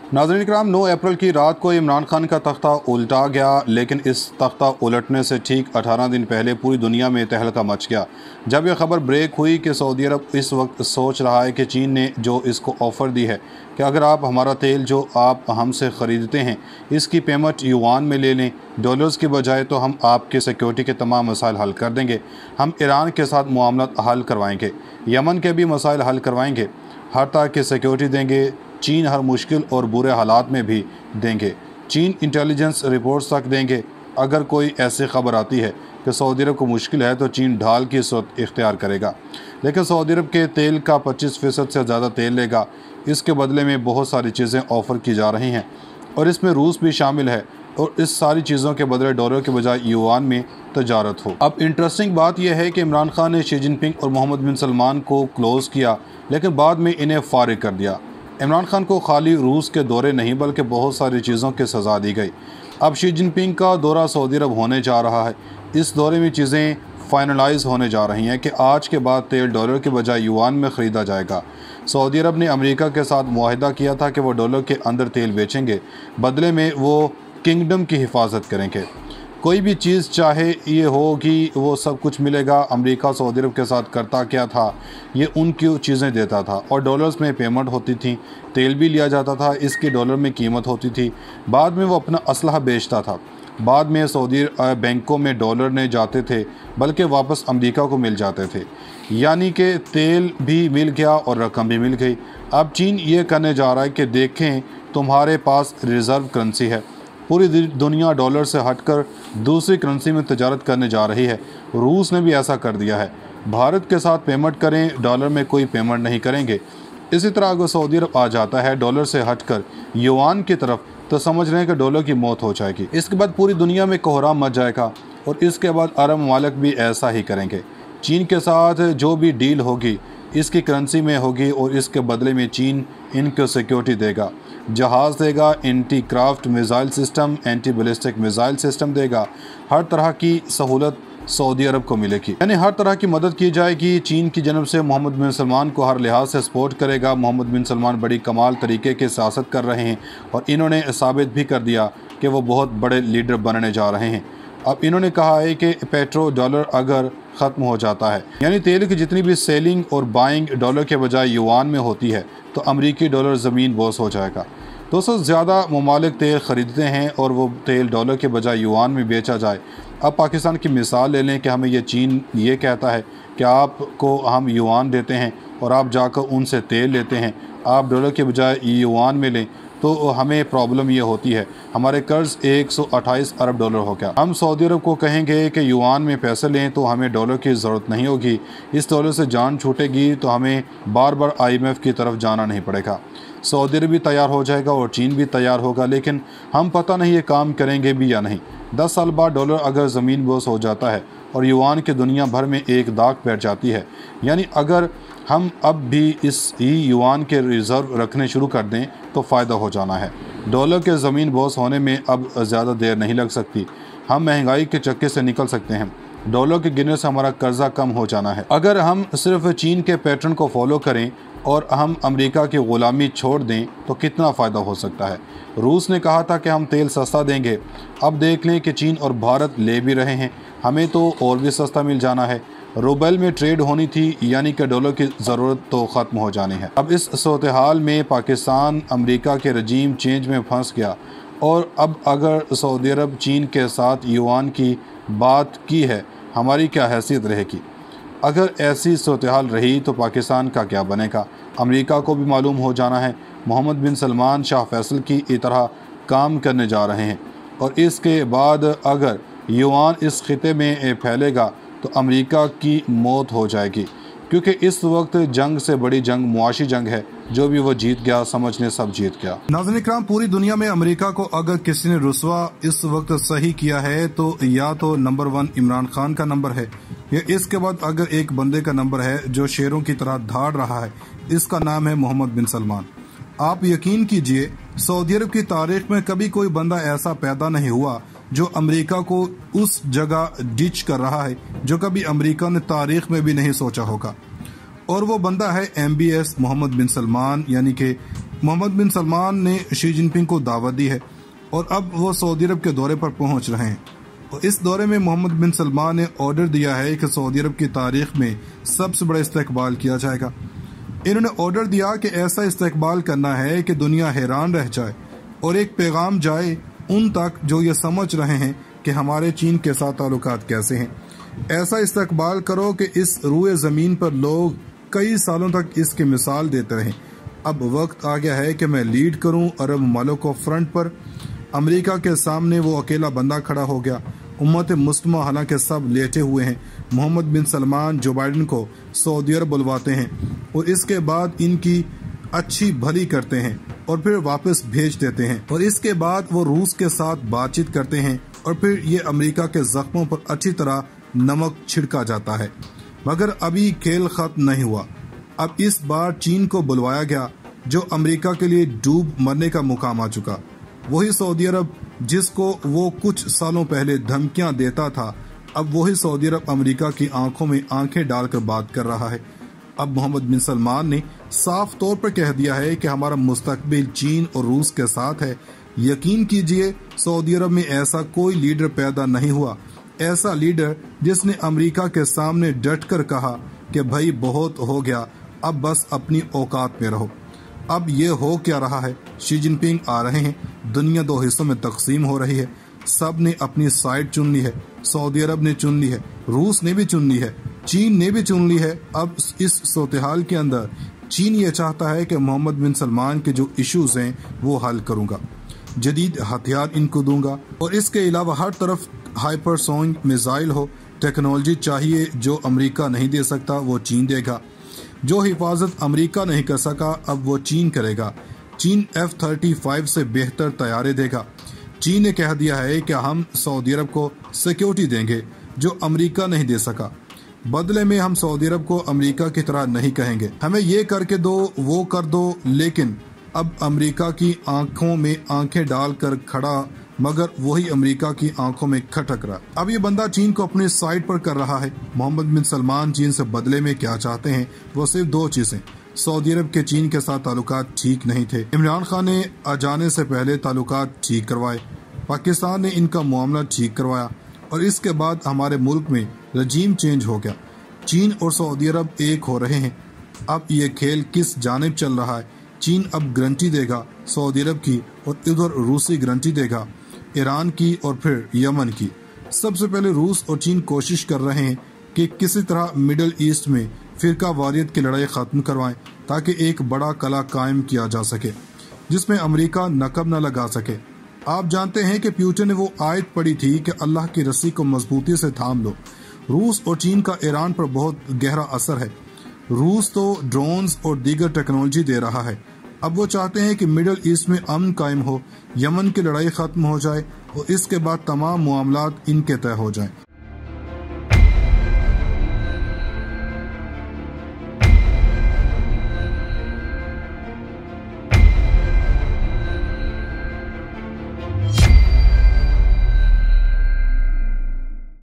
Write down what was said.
नाज़रीन इकराम, 9 अप्रैल की रात को इमरान खान का तख्ता उल्टा गया, लेकिन इस तख्ता उलटने से ठीक 18 दिन पहले पूरी दुनिया में तहलका मच गया जब यह खबर ब्रेक हुई कि सऊदी अरब इस वक्त सोच रहा है कि चीन ने जो इसको ऑफ़र दी है कि अगर आप हमारा तेल जो आप हमसे ख़रीदते हैं इसकी पेमेंट युआन में ले लें डॉलर्स की बजाय, तो हम आपके सिक्योरिटी के तमाम मसाइल हल कर देंगे। हम ईरान के साथ मामला हल करवाएंगे, यमन के भी मसाइल हल करवाएंगे, हर तरह की सिक्योरिटी देंगे। चीन हर मुश्किल और बुरे हालात में भी देंगे। चीन इंटेलिजेंस रिपोर्ट्स तक देंगे। अगर कोई ऐसी खबर आती है कि सऊदी अरब को मुश्किल है तो चीन ढाल की सूरत इख्तियार करेगा, लेकिन सऊदी अरब के तेल का 25% से ज़्यादा तेल लेगा। इसके बदले में बहुत सारी चीज़ें ऑफ़र की जा रही हैं और इसमें रूस भी शामिल है, और इस सारी चीज़ों के बदले डॉलर के बजाय युआन में तजारत हो। अब इंटरेस्टिंग बात यह है कि इमरान खान ने शी जिनपिंग और मोहम्मद बिन सलमान को क्लोज़ किया, लेकिन बाद में इन्हें फारिग कर दिया। इमरान खान को खाली रूस के दौरे नहीं बल्कि बहुत सारी चीज़ों की सज़ा दी गई। अब शी जिनपिंग का दौरा सऊदी अरब होने जा रहा है। इस दौरे में चीज़ें फाइनलाइज होने जा रही हैं कि आज के बाद तेल डॉलर के बजाय युआन में ख़रीदा जाएगा। सऊदी अरब ने अमेरिका के साथ मुआहिदा किया था कि वो डॉलर के अंदर तेल बेचेंगे, बदले में वो किंगडम की हिफाजत करेंगे। कोई भी चीज़ चाहे ये हो कि वो सब कुछ मिलेगा। अमेरिका सऊदी अरब के साथ करता क्या था, ये उनकी चीज़ें देता था और डॉलर्स में पेमेंट होती थी, तेल भी लिया जाता था, इसकी डॉलर में कीमत होती थी। बाद में वो अपना असलहा बेचता था। बाद में सऊदी बैंकों में डॉलर नहीं जाते थे बल्कि वापस अमेरिका को मिल जाते थे, यानी कि तेल भी मिल गया और रकम भी मिल गई। अब चीन ये करने जा रहा है कि देखें तुम्हारे पास रिज़र्व करेंसी है। पूरी दुनिया डॉलर से हटकर दूसरी करेंसी में तजारत करने जा रही है। रूस ने भी ऐसा कर दिया है। भारत के साथ पेमेंट करें, डॉलर में कोई पेमेंट नहीं करेंगे। इसी तरह अगर सऊदी अरब आ जाता है डॉलर से हटकर युआन की तरफ, तो समझ रहे हैं कि डॉलर की मौत हो जाएगी। इसके बाद पूरी दुनिया में कोहराम मच जाएगा और इसके बाद अरब ममालिक भी ऐसा ही करेंगे। चीन के साथ जो भी डील होगी इसकी करेंसी में होगी और इसके बदले में चीन इनको सिक्योरिटी देगा, जहाज़ देगा, anti craft missile system, anti ballistic missile system देगा। हर तरह की सहूलत सऊदी अरब को मिलेगी, यानी हर तरह की मदद की जाएगी। चीन की जनब से मोहम्मद बिन सलमान को हर लिहाज से सपोर्ट करेगा। मोहम्मद बिन सलमान बड़ी कमाल तरीके की सियासत कर रहे हैं और इन्होंने साबित भी कर दिया कि वो बहुत बड़े लीडर बनने जा रहे हैं। अब इन्होंने कहा है कि पेट्रो डॉलर अगर ख़त्म हो जाता है, यानी तेल की जितनी भी सेलिंग और बाइंग डॉलर के बजाय युआन में होती है, तो अमरीकी डॉलर ज़मीन बोस हो जाएगा। दोस्तों, ज़्यादा ममालिक तेल ख़रीदते हैं और वो तेल डॉलर के बजाय युआन में बेचा जाए। अब पाकिस्तान की मिसाल ले लें कि हमें ये चीन ये कहता है कि आपको हम युआन देते हैं और आप जाकर उनसे तेल लेते हैं, आप डॉलर के बजाय युआन में लें, तो हमें प्रॉब्लम ये होती है, हमारे कर्ज़ 128 अरब डॉलर हो गया। हम सऊदी अरब को कहेंगे कि युआन में पैसे लें तो हमें डॉलर की ज़रूरत नहीं होगी। इस डॉलर से जान छूटेगी तो हमें बार बार IMF की तरफ जाना नहीं पड़ेगा। सऊदी अरब भी तैयार हो जाएगा और चीन भी तैयार होगा, लेकिन हम पता नहीं ये काम करेंगे भी या नहीं। 10 साल बाद डॉलर अगर ज़मीन बोस हो जाता है और युआन की दुनिया भर में एक दाग बैठ जाती है, यानी अगर हम अब भी इस ही युआन के रिज़र्व रखने शुरू कर दें तो फ़ायदा हो जाना है। डॉलर के ज़मीन बॉस होने में अब ज़्यादा देर नहीं लग सकती। हम महंगाई के चक्के से निकल सकते हैं। डॉलर के गिरने से हमारा कर्जा कम हो जाना है। अगर हम सिर्फ चीन के पैटर्न को फॉलो करें और हम अमेरिका की ग़ुलामी छोड़ दें तो कितना फ़ायदा हो सकता है। रूस ने कहा था कि हम तेल सस्ता देंगे, अब देख लें कि चीन और भारत ले भी रहे हैं, हमें तो और भी सस्ता मिल जाना है। रूबल में ट्रेड होनी थी, यानी कि डॉलर की ज़रूरत तो ख़त्म हो जानी है। अब इस सूरत हाल में पाकिस्तान अमेरिका के रजीम चेंज में फंस गया और अब अगर सऊदी अरब चीन के साथ युआन की बात की है, हमारी क्या हैसियत रहेगी? अगर ऐसी सूरत हाल रही तो पाकिस्तान का क्या बनेगा? अमेरिका को भी मालूम हो जाना है मोहम्मद बिन सलमान शाह फैसल की तरह काम करने जा रहे हैं, और इसके बाद अगर युआन इस खिते में फैलेगा तो अमेरिका की मौत हो जाएगी, क्योंकि इस वक्त जंग से बड़ी जंग मुआशी जंग है। जो भी वो जीत गया, समझने सब जीत गया। नाज़रीन इकराम, पूरी दुनिया में अमेरिका को अगर किसी ने रुसवा इस वक्त सही किया है तो या तो नंबर 1 इमरान खान का नंबर है, या इसके बाद अगर एक बंदे का नंबर है जो शेरों की तरह धाड़ रहा है, इसका नाम है मोहम्मद बिन सलमान। आप यकीन कीजिए, सऊदी अरब की तारीख में कभी कोई बंदा ऐसा पैदा नहीं हुआ जो अमेरिका को उस जगह डिच कर रहा है जो कभी अमेरिका ने तारीख में भी नहीं सोचा होगा। और वो बंदा है MBS मोहम्मद बिन सलमान, यानी कि मोहम्मद बिन सलमान ने शी जिनपिंग को दावत दी है और अब वो सऊदी अरब के दौरे पर पहुंच रहे हैं। और इस दौरे में मोहम्मद बिन सलमान ने ऑर्डर दिया है कि सऊदी अरब की तारीख में सबसे बड़ा इस्तकबाल किया जाएगा। इन्होंने ऑर्डर दिया कि ऐसा इस्तकबाल करना है कि दुनिया हैरान रह जाए और एक पैगाम जाए उन तक जो ये समझ रहे हैं कि हमारे चीन के साथ ताल्लुकात कैसे हैं। ऐसा इस्तकबाल करो कि इस रूए ज़मीन पर लोग कई सालों तक इसकी मिसाल देते रहें। अब वक्त आ गया है कि मैं लीड करूं अरब मुल्कों को फ्रंट पर। अमेरिका के सामने वो अकेला बंदा खड़ा हो गया। उम्मत मुस्लिमा हालांकि सब लेटे हुए हैं। मोहम्मद बिन सलमान जो बाइडन को सऊदी अरब बुलवाते हैं और इसके बाद इनकी अच्छी भली करते हैं और फिर वापस भेज देते हैं और इसके बाद वो रूस के साथ बातचीत करते हैं और फिर ये अमेरिका के जख्मों पर अच्छी तरह नमक छिड़का जाता है। मगर अभी खेल खत्म नहीं हुआ। अब इस बार चीन को बुलवाया गया जो अमेरिका के लिए डूब मरने का मुकाम आ चुका। वही सऊदी अरब जिसको वो कुछ सालों पहले धमकियां देता था, अब वही सऊदी अरब अमेरिका की आंखों में आंखें डालकर बात कर रहा है। अब मोहम्मद बिन सलमान ने साफ तौर पर कह दिया है कि हमारा मुस्तकबिल चीन और रूस के साथ है। यकीन कीजिए सऊदी अरब में ऐसा कोई लीडर पैदा नहीं हुआ, ऐसा लीडर जिसने अमेरिका के सामने डटकर कहा कि भाई बहुत हो गया, अब बस अपनी औकात में रहो। अब ये हो क्या रहा है, शी जिनपिंग आ रहे हैं, दुनिया दो हिस्सों में तकसीम हो रही है, सब ने अपनी साइड चुन ली है। सऊदी अरब ने चुन ली है, रूस ने भी चुन ली है, चीन ने भी चुन ली है। अब इस सूरत-ए-हाल के अंदर चीन ये चाहता है कि मोहम्मद बिन सलमान के जो इश्यूज हैं वो हल करूंगा, जदीद हथियार इनको दूंगा और इसके अलावा हर तरफ हाइपरसोनिक मिसाइल हो। टेक्नोलॉजी चाहिए जो अमेरिका नहीं दे सकता वो चीन देगा। जो हिफाजत अमेरिका नहीं कर सका अब वो चीन करेगा। चीन F-35 से बेहतर तैयारे देगा। चीन ने कह दिया है कि हम सऊदी अरब को सिक्योरिटी देंगे जो अमेरिका नहीं दे सका। बदले में हम सऊदी अरब को अमेरिका की तरह नहीं कहेंगे हमें ये करके दो वो कर दो, लेकिन अब अमेरिका की आंखों में आंखें डालकर खड़ा मगर वही अमेरिका की आंखों में खटक रहा। अब ये बंदा चीन को अपने साइड पर कर रहा है। मोहम्मद बिन सलमान चीन से बदले में क्या चाहते हैं, वो सिर्फ दो चीजें। सऊदी अरब के चीन के साथ ताल्लुकात ठीक नहीं थे, इमरान खान ने आ जाने से पहले ताल्लुकात ठीक करवाए, पाकिस्तान ने इनका मामला ठीक करवाया और इसके बाद हमारे मुल्क में रजीम चेंज हो गया। चीन और सऊदी अरब एक हो रहे हैं। अब ये खेल किस जानिब चल रहा है। चीन अब गारंटी देगा सऊदी अरब की और इधर रूसी गारंटी देगा ईरान की और फिर यमन की। सबसे पहले रूस और चीन कोशिश कर रहे हैं कि किसी तरह मिडल ईस्ट में फिरका वारियत की लड़ाई खत्म करवाएं ताकि एक बड़ा कला कायम किया जा सके जिसमें अमेरिका नकब न लगा सके। आप जानते हैं कि पुतिन ने वो आयत पढ़ी थी कि अल्लाह की रस्सी को मजबूती से थाम लो। रूस और चीन का ईरान पर बहुत गहरा असर है। रूस तो ड्रोन्स और दीगर टेक्नोलॉजी दे रहा है। अब वो चाहते हैं कि मिडल ईस्ट में अमन कायम हो, यमन की लड़ाई खत्म हो जाए और इसके बाद तमाम मामलात इनके तय हो जाएं।